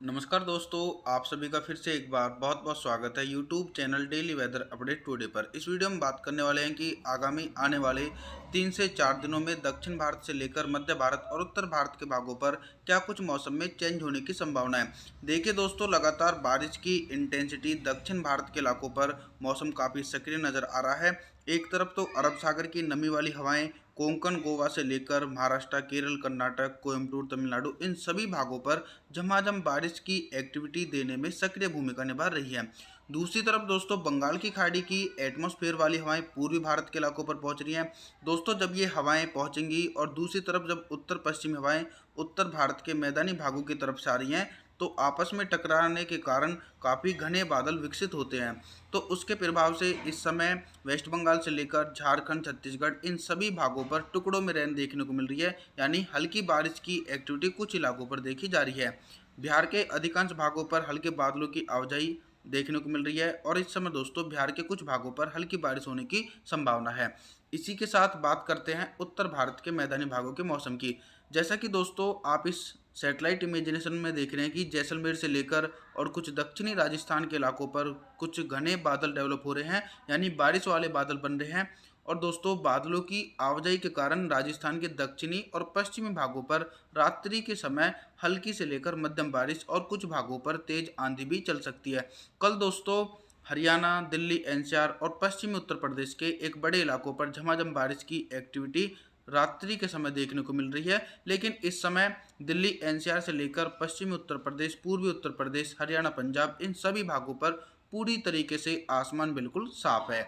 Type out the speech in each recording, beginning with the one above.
नमस्कार दोस्तों, आप सभी का फिर से एक बार बहुत बहुत स्वागत है YouTube channel daily weather update today पर। इस वीडियो में बात करने वाले हैं कि आगामी आने वाले 3 से 4 दिनों में दक्षिण भारत से लेकर मध्य भारत और उत्तर भारत के भागों पर क्या कुछ मौसम में चेंज होने की संभावना है। देखिए दोस्तों, लगातार बारिश की इंटेंसिटी दक्षिण भारत के इलाकों पर मौसम काफ़ी सक्रिय नज़र आ रहा है। एक तरफ तो अरब सागर की नमी वाली हवाएं कोंकण गोवा से लेकर महाराष्ट्र, केरल, कर्नाटक, कोयम्बटूर, तमिलनाडु इन सभी भागों पर झमाझम बारिश की एक्टिविटी देने में सक्रिय भूमिका निभा रही है। दूसरी तरफ दोस्तों, बंगाल की खाड़ी की एटमॉस्फेयर वाली हवाएं पूर्वी भारत के इलाकों पर पहुंच रही हैं। दोस्तों, जब ये हवाएं पहुंचेंगी और दूसरी तरफ जब उत्तर पश्चिमी हवाएं उत्तर भारत के मैदानी भागों की तरफ से आ रही हैं, तो आपस में टकराने के कारण काफ़ी घने बादल विकसित होते हैं। तो उसके प्रभाव से इस समय वेस्ट बंगाल से लेकर झारखंड, छत्तीसगढ़ इन सभी भागों पर टुकड़ों में रेन देखने को मिल रही है, यानी हल्की बारिश की एक्टिविटी कुछ इलाकों पर देखी जा रही है। बिहार के अधिकांश भागों पर हल्के बादलों की आवाजाही देखने को मिल रही है और इस समय दोस्तों बिहार के कुछ भागों पर हल्की बारिश होने की संभावना है। इसी के साथ बात करते हैं उत्तर भारत के मैदानी भागों के मौसम की। जैसा कि दोस्तों आप इस सैटेलाइट इमेजिनेशन में देख रहे हैं कि जैसलमेर से लेकर और कुछ दक्षिणी राजस्थान के इलाकों पर कुछ घने बादल डेवलप हो रहे हैं, यानी बारिश वाले बादल बन रहे हैं। और दोस्तों, बादलों की आवाजाही के कारण राजस्थान के दक्षिणी और पश्चिमी भागों पर रात्रि के समय हल्की से लेकर मध्यम बारिश और कुछ भागों पर तेज आंधी भी चल सकती है। कल दोस्तों हरियाणा, दिल्ली, एनसीआर और पश्चिमी उत्तर प्रदेश के एक बड़े इलाकों पर झमाझम बारिश की एक्टिविटी रात्रि के समय देखने को मिल रही है। लेकिन इस समय दिल्ली, एनसीआर से लेकर पश्चिमी उत्तर प्रदेश, पूर्वी उत्तर प्रदेश, हरियाणा, पंजाब इन सभी भागों पर पूरी तरीके से आसमान बिल्कुल साफ है।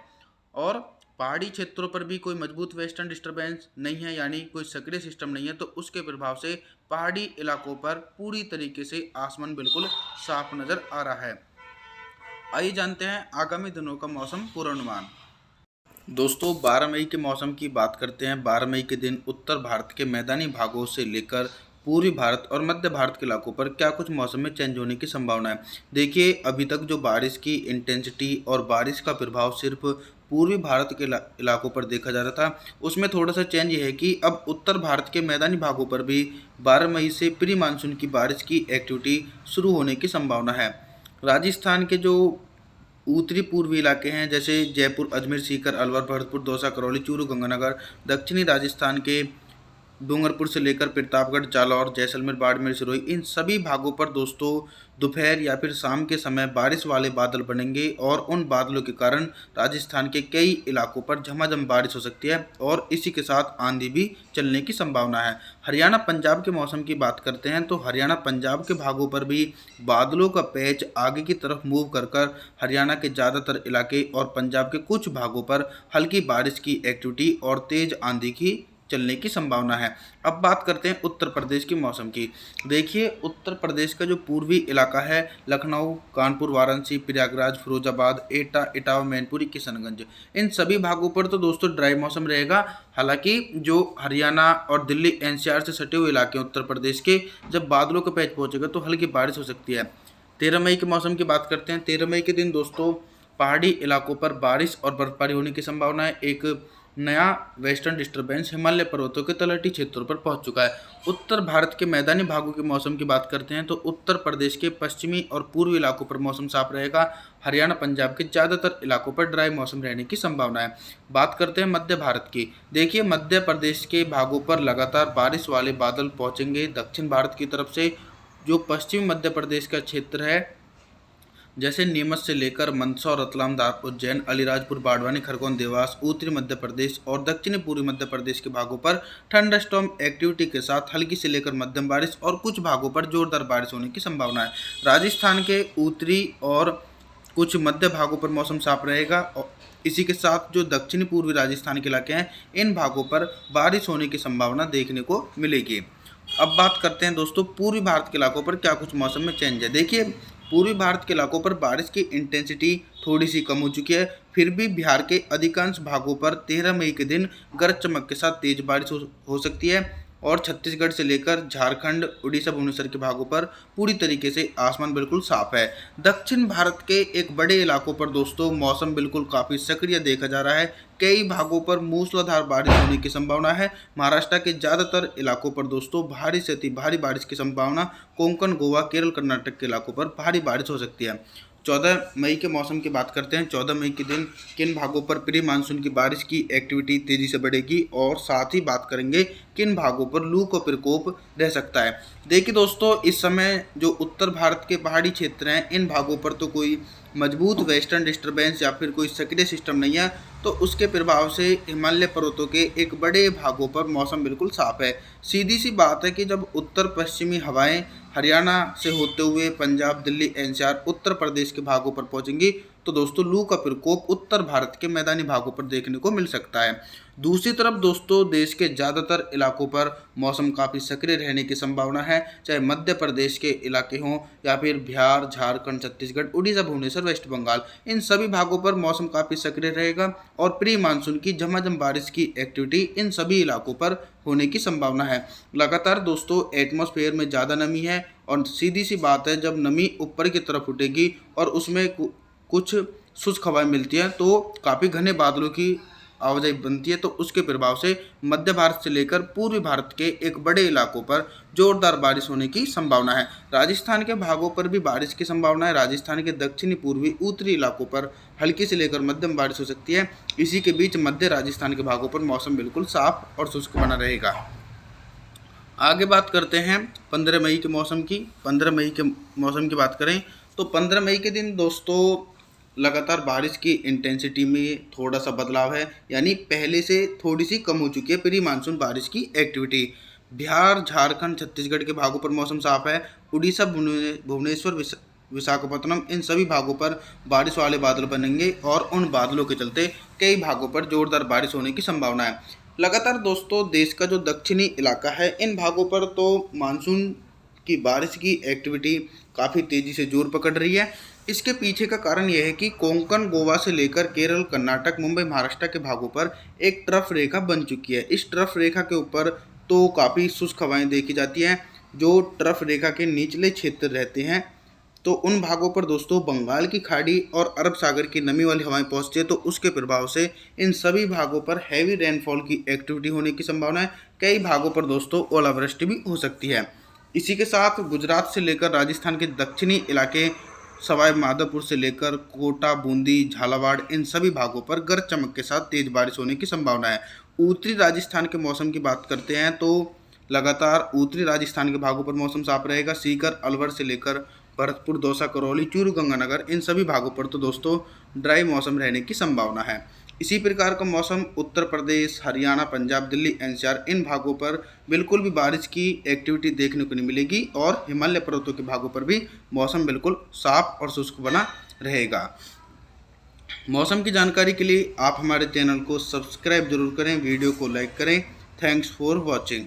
और पहाड़ी क्षेत्रों पर भी कोई मजबूत वेस्टर्न डिस्टर्बेंस नहीं है, यानी कोई सक्रिय सिस्टम नहीं है, तो उसके प्रभाव से पहाड़ी इलाकों पर पूरी तरीके से आसमान बिल्कुल साफ नज़र आ रहा है। आइए जानते हैं आगामी दिनों का मौसम पूर्वानुमान। दोस्तों 12 मई के मौसम की बात करते हैं। 12 मई के दिन उत्तर भारत के मैदानी भागों से लेकर पूर्वी भारत और मध्य भारत के इलाकों पर क्या कुछ मौसम में चेंज होने की संभावना है। देखिए, अभी तक जो बारिश की इंटेंसिटी और बारिश का प्रभाव सिर्फ पूर्वी भारत के इलाकों पर देखा जा रहा था, उसमें थोड़ा सा चेंज ये है कि अब उत्तर भारत के मैदानी भागों पर भी 12 मई से प्री मानसून की बारिश की एक्टिविटी शुरू होने की संभावना है। राजस्थान के जो उत्तरी पूर्वी इलाके हैं, जैसे जयपुर, अजमेर, सीकर, अलवर, भरतपुर, दौसा, करौली, चूरू, गंगानगर, दक्षिणी राजस्थान के डूंगरपुर से लेकर प्रतापगढ़, जालौर, जैसलमेर, बाड़मेर, सिरोही इन सभी भागों पर दोस्तों दोपहर या फिर शाम के समय बारिश वाले बादल बनेंगे और उन बादलों के कारण राजस्थान के कई इलाकों पर झमाझम बारिश हो सकती है और इसी के साथ आंधी भी चलने की संभावना है। हरियाणा, पंजाब के मौसम की बात करते हैं तो हरियाणा, पंजाब के भागों पर भी बादलों का पैच आगे की तरफ मूव कर हरियाणा के ज़्यादातर इलाके और पंजाब के कुछ भागों पर हल्की बारिश की एक्टिविटी और तेज आंधी की चलने की संभावना है। अब बात करते हैं उत्तर प्रदेश के मौसम की। देखिए, उत्तर प्रदेश का जो पूर्वी इलाका है, लखनऊ, कानपुर, वाराणसी, प्रयागराज, फिरोजाबाद, एटा, इटावा, मैनपुरी, किशनगंज इन सभी भागों पर तो दोस्तों ड्राई मौसम रहेगा। हालांकि जो हरियाणा और दिल्ली एनसीआर से सटे हुए इलाके हैं उत्तर प्रदेश के, जब बादलों का पैच पहुंचेगा तो हल्की बारिश हो सकती है। 13 मई के मौसम की बात करते हैं। 13 मई के दिन दोस्तों पहाड़ी इलाकों पर बारिश और बर्फबारी होने की संभावना है। एक नया वेस्टर्न डिस्टर्बेंस हिमालय पर्वतों के तलहटी क्षेत्रों पर पहुंच चुका है। उत्तर भारत के मैदानी भागों के मौसम की बात करते हैं तो उत्तर प्रदेश के पश्चिमी और पूर्वी इलाकों पर मौसम साफ रहेगा। हरियाणा, पंजाब के ज़्यादातर इलाकों पर ड्राई मौसम रहने की संभावना है। बात करते हैं मध्य भारत की। देखिए, मध्य प्रदेश के भागों पर लगातार बारिश वाले बादल पहुंचेंगे दक्षिण भारत की तरफ से। जो पश्चिमी मध्य प्रदेश का क्षेत्र है, जैसे नीमच से लेकर मंदसौर, रतलाम, उज्जैन, अलीराजपुर, बाड़वानी, खरगोन, देवास, उत्तरी मध्य प्रदेश और दक्षिणी पूर्वी मध्य प्रदेश के भागों पर ठंडा स्टॉर्म एक्टिविटी के साथ हल्की से लेकर मध्यम बारिश और कुछ भागों पर जोरदार बारिश होने की संभावना है। राजस्थान के उत्तरी और कुछ मध्य भागों पर मौसम साफ रहेगा और इसी के साथ जो दक्षिणी पूर्वी राजस्थान के इलाके हैं, इन भागों पर बारिश होने की संभावना देखने को मिलेगी। अब बात करते हैं दोस्तों पूर्वी भारत के इलाकों पर क्या कुछ मौसम में चेंज है। देखिए, पूर्वी भारत के इलाकों पर बारिश की इंटेंसिटी थोड़ी सी कम हो चुकी है, फिर भी बिहार के अधिकांश भागों पर 13 मई के दिन गरज चमक के साथ तेज बारिश हो सकती है। और छत्तीसगढ़ से लेकर झारखंड, उड़ीसा, भुवनेश्वर के भागों पर पूरी तरीके से आसमान बिल्कुल साफ है। दक्षिण भारत के एक बड़े इलाकों पर दोस्तों मौसम बिल्कुल काफ़ी सक्रिय देखा जा रहा है। कई भागों पर मूसलाधार बारिश होने की संभावना है। महाराष्ट्र के ज़्यादातर इलाकों पर दोस्तों भारी से अति भारी बारिश की संभावना। कोंकण, गोवा, केरल, कर्नाटक के इलाकों पर भारी बारिश हो सकती है। 14 मई के मौसम की बात करते हैं। 14 मई के दिन किन भागों पर प्री मानसून की बारिश की एक्टिविटी तेज़ी से बढ़ेगी और साथ ही बात करेंगे किन भागों पर लू का प्रकोप रह सकता है। देखिए दोस्तों, इस समय जो उत्तर भारत के पहाड़ी क्षेत्र हैं, इन भागों पर तो कोई मजबूत वेस्टर्न डिस्टर्बेंस या फिर कोई सक्रिय सिस्टम नहीं है, तो उसके प्रभाव से हिमालय पर्वतों के एक बड़े भागों पर मौसम बिल्कुल साफ है। सीधी सी बात है कि जब उत्तर पश्चिमी हवाएं हरियाणा से होते हुए पंजाब, दिल्ली, एनसीआर, उत्तर प्रदेश के भागों पर पहुंचेंगी तो दोस्तों लू का प्रकोप उत्तर भारत के मैदानी भागों पर देखने को मिल सकता है। दूसरी तरफ दोस्तों देश के ज़्यादातर इलाकों पर मौसम काफ़ी सक्रिय रहने की संभावना है, चाहे मध्य प्रदेश के इलाके हों या फिर बिहार, झारखंड, छत्तीसगढ़, उड़ीसा, भुवनेश्वर, वेस्ट बंगाल, इन सभी भागों पर मौसम काफ़ी सक्रिय रहेगा और प्री मानसून की झमाझम बारिश की एक्टिविटी इन सभी इलाकों पर होने की संभावना है। लगातार दोस्तों एटमॉस्फेयर में ज़्यादा नमी है और सीधी सी बात है, जब नमी ऊपर की तरफ उठेगी और उसमें कुछ शुष्क हवाएं मिलती हैं तो काफ़ी घने बादलों की आवाजाही बनती है, तो उसके प्रभाव से मध्य भारत से लेकर पूर्वी भारत के एक बड़े इलाकों पर जोरदार बारिश होने की संभावना है। राजस्थान के भागों पर भी बारिश की संभावना है। राजस्थान के दक्षिणी, पूर्वी, उत्तरी इलाकों पर हल्की से लेकर मध्यम बारिश हो सकती है। इसी के बीच मध्य राजस्थान के भागों पर मौसम बिल्कुल साफ और शुष्क बना रहेगा। आगे बात करते हैं 15 मई के मौसम की। 15 मई के मौसम की बात करें तो 15 मई के दिन दोस्तों लगातार बारिश की इंटेंसिटी में थोड़ा सा बदलाव है, यानी पहले से थोड़ी सी कम हो चुकी है प्री मानसून बारिश की एक्टिविटी। बिहार, झारखंड, छत्तीसगढ़ के भागों पर मौसम साफ है। उड़ीसा, भुवनेश्वर, विशाखापत्तनम, इन सभी भागों पर बारिश वाले बादल बनेंगे और उन बादलों के चलते कई भागों पर जोरदार बारिश होने की संभावना है। लगातार दोस्तों देश का जो दक्षिणी इलाका है, इन भागों पर तो मानसून की बारिश की एक्टिविटी काफ़ी तेज़ी से जोर पकड़ रही है। इसके पीछे का कारण यह है कि कोंकण, गोवा से लेकर केरल, कर्नाटक, मुंबई, महाराष्ट्र के भागों पर एक ट्रफ रेखा बन चुकी है। इस ट्रफ रेखा के ऊपर तो काफ़ी शुष्क हवाएं देखी जाती हैं। जो ट्रफ रेखा के निचले क्षेत्र रहते हैं तो उन भागों पर दोस्तों बंगाल की खाड़ी और अरब सागर की नमी वाली हवाएं पहुंचती है, तो उसके प्रभाव से इन सभी भागों पर हैवी रेनफॉल की एक्टिविटी होने की संभावना है। कई भागों पर दोस्तों ओलावृष्टि भी हो सकती है। इसी के साथ गुजरात से लेकर राजस्थान के दक्षिणी इलाके, सवाई माधोपुर से लेकर कोटा, बूंदी, झालावाड़, इन सभी भागों पर गरज चमक के साथ तेज बारिश होने की संभावना है। उत्तरी राजस्थान के मौसम की बात करते हैं तो लगातार उत्तरी राजस्थान के भागों पर मौसम साफ रहेगा। सीकर, अलवर से लेकर भरतपुर, दौसा, करौली, चूरू, गंगानगर, इन सभी भागों पर तो दोस्तों ड्राई मौसम रहने की संभावना है। इसी प्रकार का मौसम उत्तर प्रदेश, हरियाणा, पंजाब, दिल्ली, एनसीआर, इन भागों पर बिल्कुल भी बारिश की एक्टिविटी देखने को नहीं मिलेगी और हिमालय पर्वतों के भागों पर भी मौसम बिल्कुल साफ और शुष्क बना रहेगा। मौसम की जानकारी के लिए आप हमारे चैनल को सब्सक्राइब जरूर करें, वीडियो को लाइक करें। Thanks for watching.